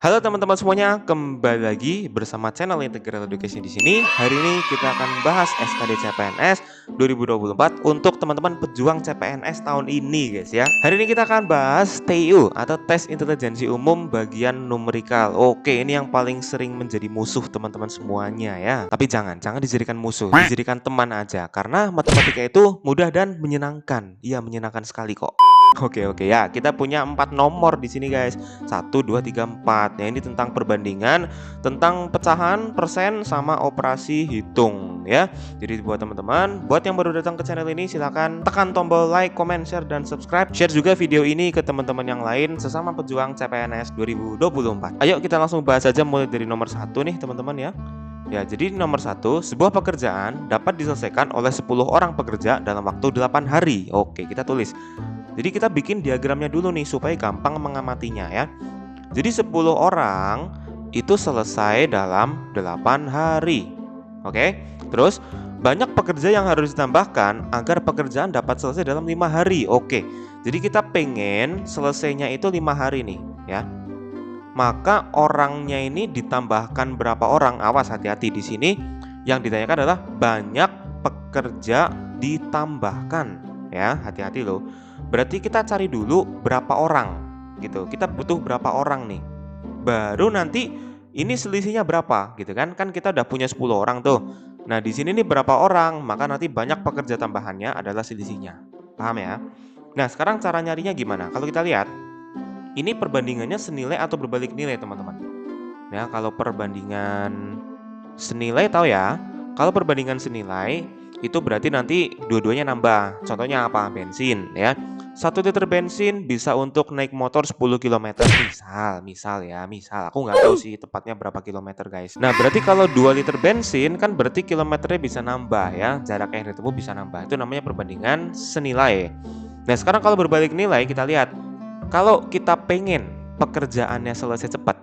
Halo teman-teman semuanya, kembali lagi bersama channel Integral Education di sini. Hari ini kita akan bahas SKD CPNS 2024 untuk teman-teman pejuang CPNS tahun ini, guys ya. Hari ini kita akan bahas TIU atau Tes Intelijensi Umum bagian numerikal. Oke, ini yang paling sering menjadi musuh teman-teman semuanya ya. Tapi jangan dijadikan musuh, dijadikan teman aja karena matematika itu mudah dan menyenangkan. Iya, menyenangkan sekali kok. Oke ya, kita punya 4 nomor di sini guys. 1, 2, 3, 4. Ya, ini tentang perbandingan, tentang pecahan, persen sama operasi hitung ya. Jadi buat teman-teman, buat yang baru datang ke channel ini silahkan tekan tombol like, comment, share dan subscribe. Share juga video ini ke teman-teman yang lain sesama pejuang CPNS 2024. Ayo kita langsung bahas aja mulai dari nomor 1 nih teman-teman ya. Ya, jadi nomor 1, sebuah pekerjaan dapat diselesaikan oleh 10 orang pekerja dalam waktu 8 hari. Oke, kita tulis. Jadi kita bikin diagramnya dulu nih supaya gampang mengamatinya ya. Jadi 10 orang itu selesai dalam 8 hari. Oke. Terus banyak pekerja yang harus ditambahkan agar pekerjaan dapat selesai dalam 5 hari. Oke. Jadi kita pengen selesainya itu 5 hari nih ya. Maka orangnya ini ditambahkan berapa orang? Awas, hati-hati di sini. Yang ditanyakan adalah banyak pekerja ditambahkan ya, hati-hati loh. Berarti kita cari dulu berapa orang gitu. Kita butuh berapa orang nih. Baru nanti ini selisihnya berapa gitu kan? Kan kita udah punya 10 orang tuh. Nah, di sini nih berapa orang, maka nanti banyak pekerja tambahannya adalah selisihnya. Paham ya? Nah, sekarang cara nyarinya gimana? Kalau kita lihat, ini perbandingannya senilai atau berbalik nilai, teman-teman. Ya, kalau perbandingan senilai tahu ya. Kalau perbandingan senilai itu berarti nanti dua-duanya nambah. Contohnya apa? Bensin ya. 1 liter bensin bisa untuk naik motor 10 km. Misal ya, misal. Aku nggak tahu sih tepatnya berapa kilometer, guys. Nah, berarti kalau 2 liter bensin kan berarti kilometernya bisa nambah ya. Jarak yang ditempuh bisa nambah. Itu namanya perbandingan senilai. Nah, sekarang kalau berbalik nilai kita lihat. Kalau kita pengen pekerjaannya selesai cepat,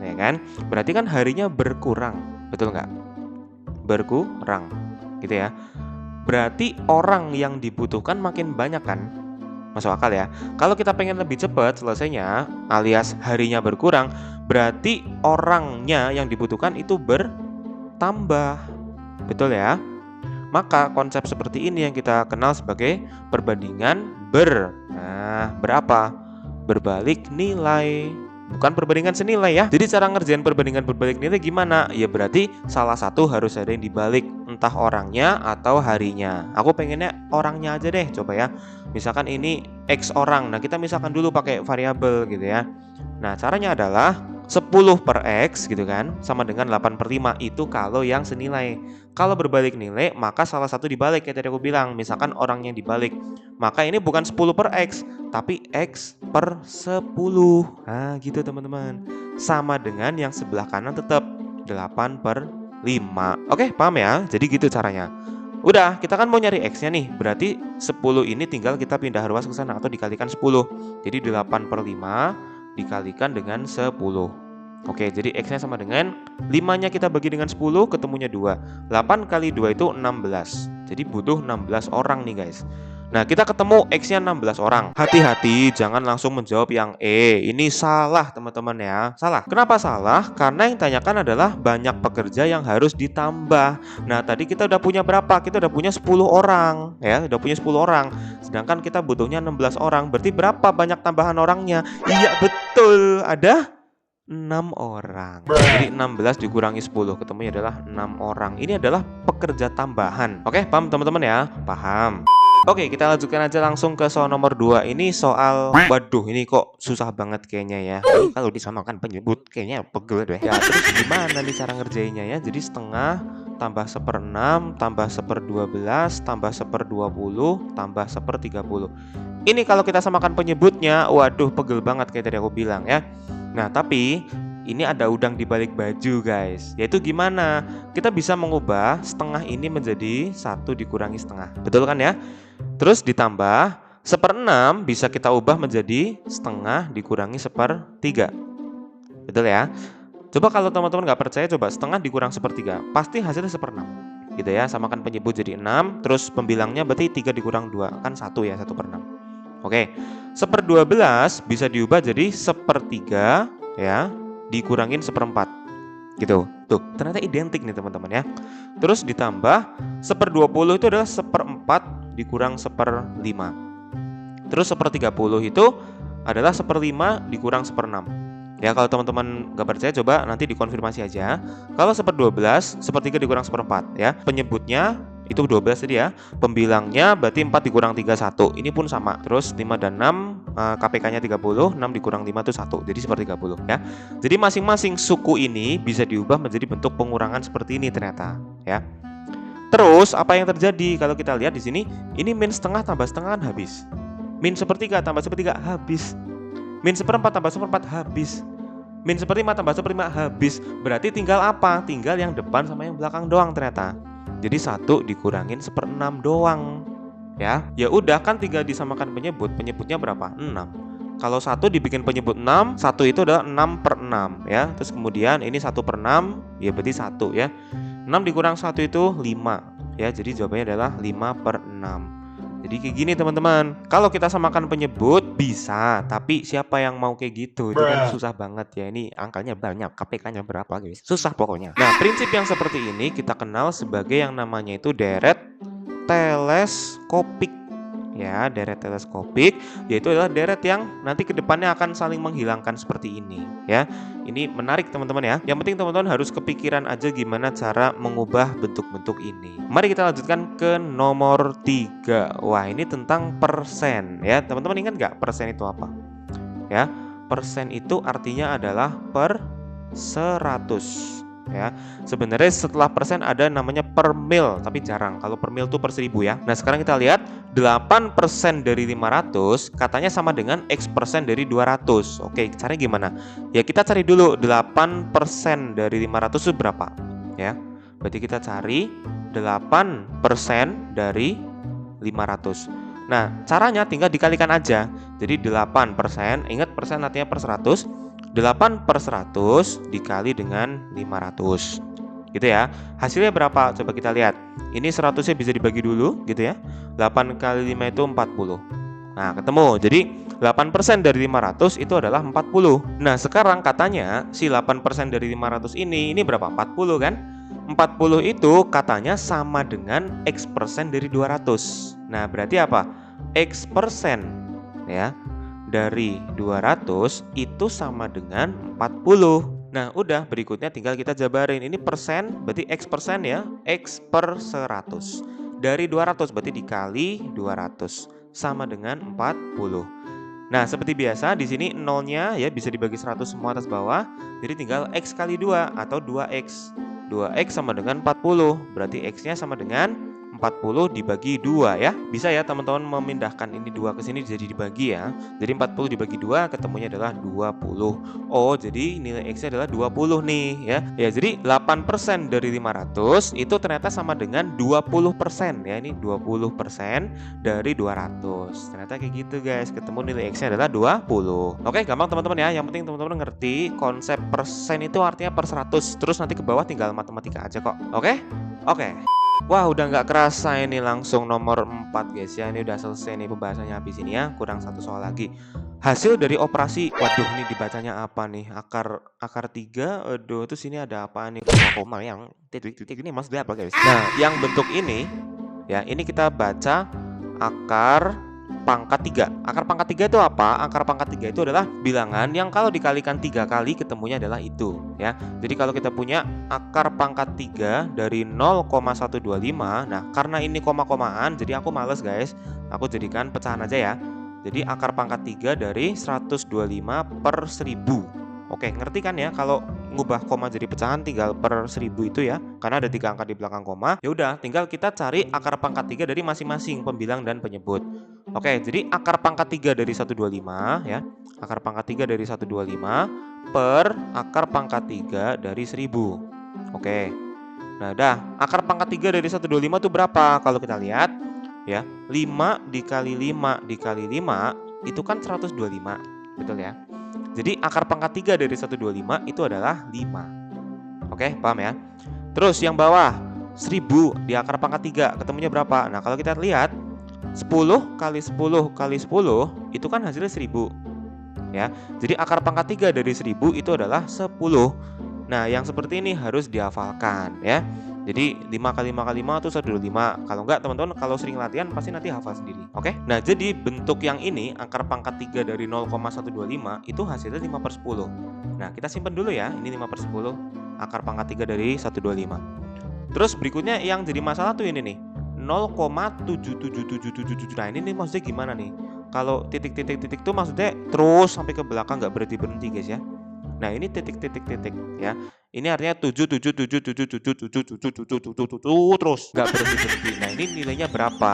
ya kan? Berarti kan harinya berkurang, betul nggak? Berkurang, gitu ya. Berarti orang yang dibutuhkan makin banyak kan? Masuk akal ya. Kalau kita pengen lebih cepat selesainya, alias harinya berkurang, berarti orangnya yang dibutuhkan itu bertambah, betul ya? Maka konsep seperti ini yang kita kenal sebagai perbandingan berapa? Berbalik nilai. Bukan perbandingan senilai ya. Jadi cara ngerjain perbandingan berbalik nilai gimana? Ya berarti salah satu harus ada yang dibalik, entah orangnya atau harinya. Aku pengennya orangnya aja deh, coba ya. Misalkan ini X orang. Nah, kita misalkan dulu pakai variabel gitu ya. Nah, caranya adalah 10 per X gitu kan, sama dengan 8/5 itu kalau yang senilai. Kalau berbalik nilai, maka salah satu dibalik kayak tadi aku bilang. Misalkan orang yang dibalik, maka ini bukan 10 per X, tapi X per 10. Nah gitu teman-teman. Sama dengan yang sebelah kanan tetap 8/5. Oke, paham ya? Jadi gitu caranya. Udah, kita kan mau nyari X-nya nih. Berarti 10 ini tinggal kita pindah ruas ke sana atau dikalikan 10. Jadi 8/5 dikalikan dengan 10. Oke, jadi X-nya sama dengan 5-nya kita bagi dengan 10, ketemunya 2. 8 kali 2 itu 16. Jadi butuh 16 orang nih guys. Nah, kita ketemu X-nya 16 orang. Hati-hati, jangan langsung menjawab yang E. Ini salah teman-teman ya. Salah. Kenapa salah? Karena yang ditanyakan adalah banyak pekerja yang harus ditambah. Nah, tadi kita udah punya berapa? Kita udah punya 10 orang. Ya, udah punya 10 orang. Sedangkan kita butuhnya 16 orang. Berarti berapa banyak tambahan orangnya? Iya, betul. Ada 6 orang. Jadi 16 dikurangi 10, ketemunya adalah 6 orang. Ini adalah pekerja tambahan. Oke, paham teman-teman ya? Paham. Oke, kita lanjutkan aja langsung ke soal nomor 2. Ini soal, waduh, ini kok susah banget kayaknya ya. Ini kalau disamakan penyebut kayaknya pegel deh. Ya, terus gimana nih cara ngerjainnya ya? Jadi setengah tambah 1/6 tambah 1/12 tambah 1/20 tambah 1/30. Ini kalau kita samakan penyebutnya, waduh, pegel banget kayak tadi aku bilang ya. Nah, tapi ini ada udang di balik baju guys. Yaitu gimana? Kita bisa mengubah setengah ini menjadi 1 dikurangi setengah. Betul kan ya? Terus ditambah 1/6 bisa kita ubah menjadi setengah dikurangi 1/3. Betul ya? Coba kalau teman-teman nggak percaya, coba setengah dikurang 1/3. Pasti hasilnya 1/6. Gitu ya, samakan penyebut jadi 6. Terus pembilangnya berarti 3 dikurang 2. Kan 1 ya, 1/6. Oke, 1/12 bisa diubah jadi 1/3 ya. dikurangin 1/4 gitu. Tuh, ternyata identik nih teman-teman ya. Terus ditambah 1/20 itu adalah 1/4 dikurang 1/5. Terus 1/30 itu adalah 1/5 dikurang 1/6. Ya, kalau teman-teman nggak percaya coba nanti dikonfirmasi aja. Kalau 1/12, 1/3 dikurang 1/4 ya. Penyebutnya itu 12 tadi ya. Pembilangnya berarti 4 dikurang 3 1. Ini pun sama. Terus 5 dan 6 KPK-nya 30, 6 dikurang 5 itu 1. Jadi 1/30 ya. Jadi masing-masing suku ini bisa diubah menjadi bentuk pengurangan seperti ini ternyata ya. Terus apa yang terjadi kalau kita lihat di sini? Ini min setengah tambah setengah kan habis. Min 1/3 tambah 1/3 habis. Min 1/4 tambah 1/4 habis. Min 1/5 tambah 1/5 habis. Berarti tinggal apa? Tinggal yang depan sama yang belakang doang ternyata. Jadi 1 dikurangin 1/6 doang. Ya udah kan tinggal disamakan penyebut. Penyebutnya berapa? 6. Kalau 1 dibikin penyebut 6, 1 itu adalah 6/6 ya. Terus kemudian ini 1/6 ya berarti 1 ya. 6 dikurang 1 itu 5 ya. Jadi jawabannya adalah 5/6. Jadi kayak gini teman-teman. Kalau kita samakan penyebut bisa, tapi siapa yang mau kayak gitu? Itu kan susah banget ya. Ini angkanya banyak, KPK-nya berapa guys? Susah pokoknya. Nah, prinsip yang seperti ini kita kenal sebagai yang namanya itu deret teleskopik. Ya, deret teleskopik yaitu adalah deret yang nanti kedepannya akan saling menghilangkan seperti ini ya. Ini menarik teman-teman ya. Yang penting teman-teman harus kepikiran aja gimana cara mengubah bentuk-bentuk ini. Mari kita lanjutkan ke nomor 3. Wah, ini tentang persen ya. Teman-teman ingat nggak persen itu apa? Ya, persen itu artinya adalah per 100 ya. Sebenarnya setelah persen ada namanya per mil, tapi jarang. Kalau per mil itu per 1000 ya. Nah, sekarang kita lihat 8% dari 500 katanya sama dengan X persen dari 200. Oke, caranya gimana? Ya kita cari dulu 8% dari 500 itu berapa ya. Berarti kita cari 8% dari 500. Nah, caranya tinggal dikalikan aja. Jadi 8%, ingat persen artinya per 100. 8/100 dikali dengan 500 gitu ya. Hasilnya berapa? Coba kita lihat. Ini 100-nya bisa dibagi dulu gitu ya. 8 kali 5 itu 40. Nah, ketemu. Jadi 8% dari 500 itu adalah 40. Nah, sekarang katanya si 8% dari 500 ini berapa? 40 kan? 40 itu katanya sama dengan X persen dari 200. Nah, berarti apa? X persen ya dari 200 itu sama dengan 40. Nah, udah berikutnya tinggal kita jabarin. Ini persen berarti X persen ya. X per 100. Dari 200 berarti dikali 200 sama dengan 40. Nah, seperti biasa di sini nolnya ya bisa dibagi 100 semua atas bawah. Jadi tinggal X kali 2 atau 2X. 2X sama dengan 40. Berarti X-nya sama dengan 40 dibagi 2 ya. Bisa ya teman-teman memindahkan ini 2 ke sini jadi dibagi ya. Jadi 40 dibagi 2 ketemunya adalah 20. Oh, jadi nilai X-nya adalah 20 nih ya. Ya, jadi 8% dari 500 itu ternyata sama dengan 20% ya. Ini 20% dari 200. Ternyata kayak gitu guys. Ketemu nilai X-nya adalah 20. Oke, gampang teman-teman ya. Yang penting teman-teman ngerti konsep persen itu artinya per 100. Terus nanti ke bawah tinggal matematika aja kok. Oke? Oke. Wah, udah nggak kerasa ini langsung nomor 4 guys ya. Ini udah selesai nih pembahasannya habis ini ya. Kurang satu soal lagi. Hasil dari operasi, waduh ini dibacanya apa nih? Akar 3. Aduh, terus ini ada apa nih? Koma yang titik-titik ini maksudnya apa guys? Nah, yang bentuk ini ya, ini kita baca akar pangkat 3. Akar pangkat 3 itu apa? Akar pangkat 3 itu adalah bilangan yang kalau dikalikan 3 kali ketemunya adalah itu ya. Jadi kalau kita punya akar pangkat 3 dari 0,125. Nah, karena ini koma-komaan jadi aku males guys. Aku jadikan pecahan aja ya. Jadi akar pangkat 3 dari 125 per 1000. Oke, ngerti kan ya kalau ngubah koma jadi pecahan tinggal per 1000 itu ya. Karena ada 3 angka di belakang koma. Ya udah, tinggal kita cari akar pangkat 3 dari masing-masing pembilang dan penyebut. Oke, jadi akar pangkat 3 dari 125 ya. Akar pangkat 3 dari 125 per akar pangkat 3 dari 1000. Oke. Nah, dah, akar pangkat 3 dari 125 itu berapa? Kalau kita lihat ya, 5 dikali 5 dikali 5 itu kan 125. Betul ya? Jadi akar pangkat 3 dari 125 itu adalah 5. Oke, paham ya? Terus yang bawah 1000 di akar pangkat 3 ketemunya berapa? Nah, kalau kita lihat 10 kali 10 kali 10 itu kan hasilnya 1000. ya. Jadi akar pangkat 3 dari 1000 itu adalah 10. Nah, yang seperti ini harus dihafalkan ya. Jadi 5 kali 5 kali 5 itu 125. Kalau enggak teman-teman kalau sering latihan pasti nanti hafal sendiri. Oke? Nah, jadi bentuk yang ini akar pangkat 3 dari 0,125 itu hasilnya 5/10. Nah, kita simpan dulu ya. Ini 5/10 akar pangkat 3 dari 125. Terus berikutnya yang jadi masalah tuh ini nih. 0,77777. Nah, ini nih maksudnya gimana nih? Kalau titik-titik-titik tuh maksudnya terus sampai ke belakang nggak berhenti-berhenti guys ya. Nah, ini titik-titik-titik ya. Ini artinya 77777777777 terus nggak berhenti-berhenti. Nah, ini nilainya berapa?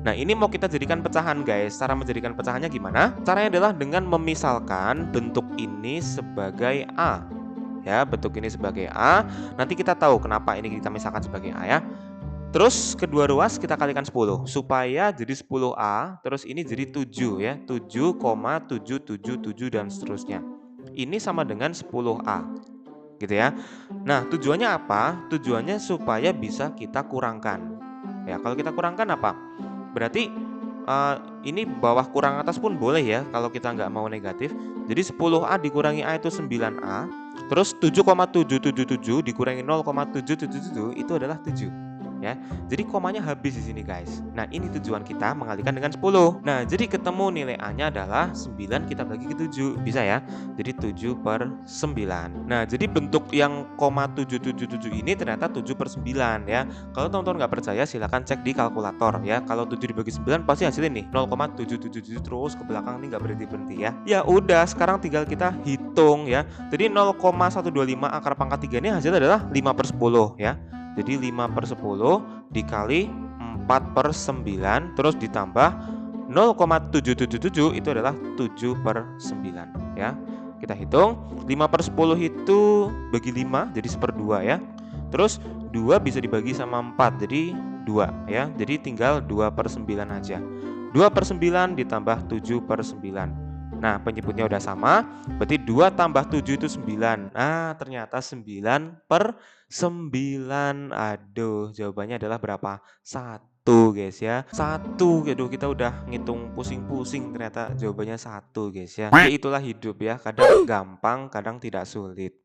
Nah, ini mau kita jadikan pecahan guys. Cara menjadikan pecahannya gimana? Caranya adalah dengan memisalkan bentuk ini sebagai A. Ya, bentuk ini sebagai A. Nanti kita tahu kenapa ini kita misalkan sebagai A ya. Terus kedua ruas kita kalikan 10 supaya jadi 10A, terus ini jadi 7 ya, 7,777 dan seterusnya. Ini sama dengan 10A, gitu ya. Nah, tujuannya apa? Tujuannya supaya bisa kita kurangkan. Ya, kalau kita kurangkan apa? Berarti ini bawah kurang atas pun boleh ya kalau kita nggak mau negatif. Jadi 10A dikurangi A itu 9A, terus 7,777 dikurangi 0,777 itu adalah 7. Ya, jadi komanya habis di sini guys. Nah, ini tujuan kita mengalikan dengan 10. Nah, jadi ketemu nilai A-nya adalah 9 kita bagi ke 7. Bisa ya? Jadi 7/9. Nah, jadi bentuk yang 0,777 ini ternyata 7/9 ya. Kalau teman-teman nggak percaya silahkan cek di kalkulator ya. Kalau 7 dibagi 9 pasti hasilnya nih 0,777 terus ke belakang nih nggak berhenti-berhenti ya. Ya udah, sekarang tinggal kita hitung ya. Jadi 0,125 akar pangkat 3 ini hasilnya adalah 5/10 ya. Jadi 5/10 dikali 4/9 terus ditambah 0,777 itu adalah 7/9 ya. Kita hitung 5/10 itu bagi 5 jadi 1/2 ya. Terus 2 bisa dibagi sama 4 jadi 2 ya. Jadi tinggal 2/9 aja. 2/9 ditambah 7/9. Nah, penyebutnya udah sama, berarti 2 tambah 7 itu 9. Nah, ternyata 9/9. Aduh, jawabannya adalah berapa? 1 guys ya. 1. Aduh, kita udah ngitung pusing-pusing ternyata jawabannya 1 guys ya. Ya itulah hidup ya, kadang gampang, kadang tidak sulit.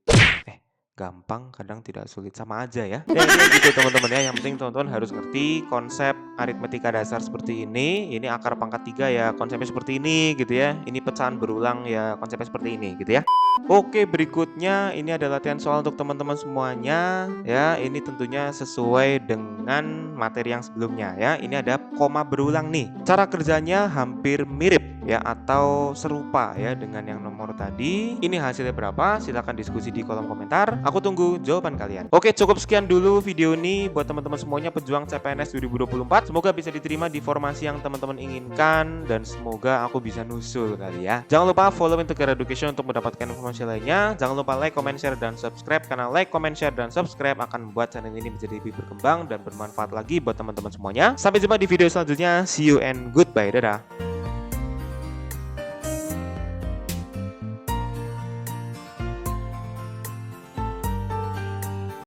Gampang kadang tidak sulit, sama aja ya. Ya ini gitu teman-teman ya. Yang penting teman-teman harus ngerti konsep aritmetika dasar seperti ini. Ini akar pangkat 3 ya, konsepnya seperti ini gitu ya. Ini pecahan berulang ya, konsepnya seperti ini gitu ya. Oke, berikutnya ini adalah latihan soal untuk teman-teman semuanya ya. Ini tentunya sesuai dengan materi yang sebelumnya ya. Ini ada koma berulang nih. Cara kerjanya hampir mirip ya atau serupa ya dengan yang nomor tadi. Ini hasilnya berapa? Silahkan diskusi di kolom komentar. Aku tunggu jawaban kalian. Oke, cukup sekian dulu video ini buat teman-teman semuanya pejuang CPNS 2024. Semoga bisa diterima di formasi yang teman-teman inginkan dan semoga aku bisa nusul kali ya. Jangan lupa follow Integra Education untuk mendapatkan informasi lainnya. Jangan lupa like, comment, share, dan subscribe karena like, comment, share, dan subscribe akan membuat channel ini menjadi lebih berkembang dan bermanfaat lagi buat teman-teman semuanya. Sampai jumpa di video selanjutnya. See you and goodbye. Dadah.